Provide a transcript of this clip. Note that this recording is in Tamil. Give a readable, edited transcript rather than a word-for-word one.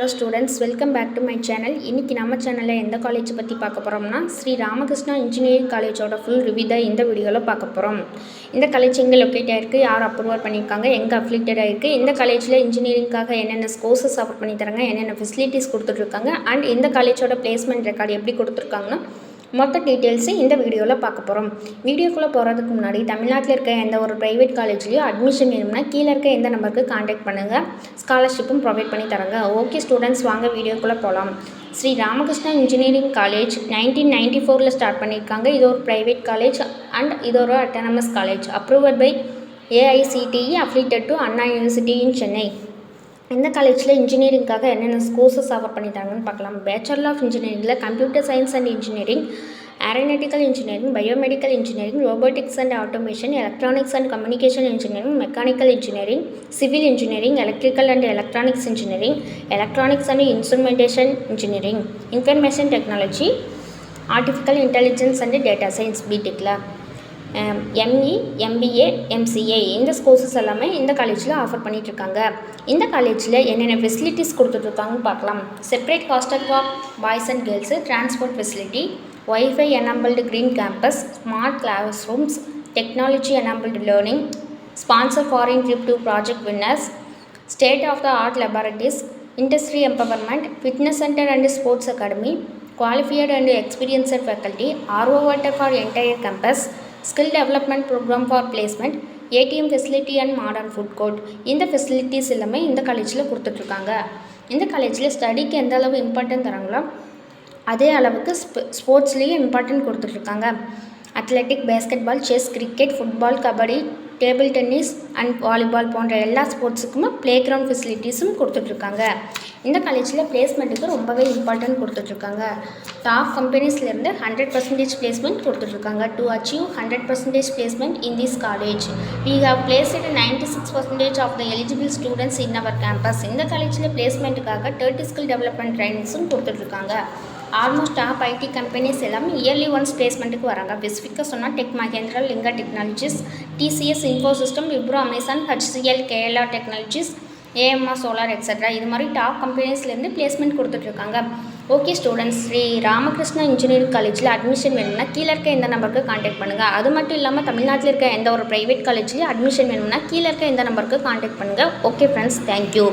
Hello students, welcome back to my channel. இன்னைக்கு நம்ம சேனல்ல எந்த காலேஜ் பத்தி பார்க்க போறோம்னா ஸ்ரீ ராமகிருஷ்ணா இன்ஜினியரிங் காலேஜோட full review தான் இந்த வீடியோல பார்க்க போறோம். இந்த காலேஜ் எங்க லொகேட் ஆயிருக்கு, யார் அப்ரூவல் பண்ணிருக்காங்க, எங்க அஃபிலியேட்டட் ஆயிருக்கு, இந்த காலேஜ்ல இன்ஜினியரிங்காக என்னென்ன கோர்சஸ் ஆஃபர் பண்ணி தராங்க, என்னென்ன ஃபெசிலிட்டிஸ் கொடுத்துட்டு இருக்காங்க and இந்த காலேஜோட பிளேஸ்மென்ட் ரெக்கார்ட் எப்படி கொடுத்திருக்காங்கன்னா மொத்த டீடைல்ஸ் இந்த வீடியோவில் பார்க்க போகிறோம். வீடியோக்குள்ளே போகிறதுக்கு முன்னாடி தமிழ்நாட்டில் இருக்க எந்த ஒரு ப்ரைவேட் காலேஜ்லையும் அட்மிஷன் வேணும்னா கீழே இருக்க எந்த நம்பருக்கு காண்டாக்ட் பண்ணுங்கள். ஸ்காலர்ஷிப்பும் ப்ரொவைட் பண்ணி தராங்க. ஓகே ஸ்டூடெண்ட்ஸ், வாங்க வீடியோக்குள்ளே போகலாம். Sri Ramakrishna engineering college 1994 start பண்ணியிருக்காங்க. இது ஒரு ப்ரைவேட் காலேஜ் அண்ட் இது ஒரு autonomous college approved by AICTE affiliated to Anna university in Chennai. இந்த காலேஜில் இன்ஜினியரிங்காக என்னென்ன கோர்சஸ் ஆஃபர் பண்ணிட்டாங்கன்னு பார்க்கலாம். பேச்சுலர் ஆஃப் இன்ஜினியரிங்கில் computer science and engineering, aeronautical engineering, biomedical engineering, robotics and automation, electronics and communication engineering, mechanical engineering, civil engineering, electrical and electronics engineering, electronics and instrumentation engineering, information technology, artificial intelligence and data science பிடெக்கில் ME, MBA, MCA இந்த கோர்சஸ் எல்லாமே இந்த காலேஜில் ஆஃபர் பண்ணிகிட்ருக்காங்க. இந்த காலேஜில் என்னென்ன ஃபெசிலிட்டிஸ் கொடுத்துட்ருக்காங்கன்னு பார்க்கலாம். Separate hostel for boys and girls, transport facility, wifi enabled green campus, smart class rooms, technology enabled learning, sponsor foreign trip to project winners, state of the art laboratories, industry empowerment, fitness centre and sports academy, qualified and experienced faculty, RO water for entire campus, skill development program for placement, ATM facility and modern food court. இந்த ஃபெசிலிட்டிஸ் எல்லாமே இந்த காலேஜில் கொடுத்துட்ருக்காங்க. இந்த காலேஜில் ஸ்டடிக்கு எந்த அளவு இம்பார்ட்டன்ட் தராங்களோ அதே அளவுக்கு ஸ்போர்ட்ஸ்லேயும் இம்பார்ட்டன்ட் கொடுத்துட்ருக்காங்க. Athletic, basketball, chess, cricket, football, kabaddi, table tennis and volleyball போன்ற எல்லா ஸ்போர்ட்ஸுக்குமே ப்ளே கிரவுண்ட் ஃபெசிலிட்டிஸும் கொடுத்துட்ருக்காங்க. இந்த காலேஜில் பிளேஸ்மெண்ட்டுக்கு ரொம்பவே இம்பார்ட்டன்ட் கொடுத்துட்ருக்காங்க. டாப் கம்பெனிஸ்லேருந்து 100% பிளேஸ்மெண்ட் கொடுத்துட்ருக்காங்க. To achieve 100% placement in this college we have placed 96% of the eligible students in our campus. இந்த காலேஜில் பிளேஸ்மெண்ட்டுக்காக 30 ஸ்கில் டெவலப்மெண்ட் ட்ரைனிங்ஸும் கொடுத்துட்ருக்காங்க. ஆல்மோஸ்ட் டாப் ஐடி கம்பெனிஸ் எல்லாமே இயர்லி ஒன்ஸ் பிளேஸ்மெண்ட்டுக்கு வராங்க. ஸ்பெசிஃபிக்காக சொன்னால் tech Mahindra, Linga technologies, TCS Infosystem, Wipro, Amazon, HCL, கேஎல்ஆ டெக்னாலஜிஸ், AMR சோலார் எக்ஸட்ரா இது மாதிரி டாப் கம்பெனிஸ்லேருந்து பிளேஸ்மெண்ட் கொடுத்துட்ருக்காங்க. Okay students, Sri Ramakrishna engineering காலேஜில் அட்மிஷன் வேணும்னா கீழே இருக்க எந்த நம்பருக்கு காண்டாக்ட் பண்ணுங்கள். அது மட்டும் இல்லாமல் தமிழ்நாட்டில் இருக்க எந்த ஒரு ப்ரைவேட் காலேஜ்லேயும் அட்மிஷன் வேணும்னா கீழே இருக்க எந்த நம்பருக்கு காண்டாக்ட் பண்ணுங்கள். Okay friends, thank you.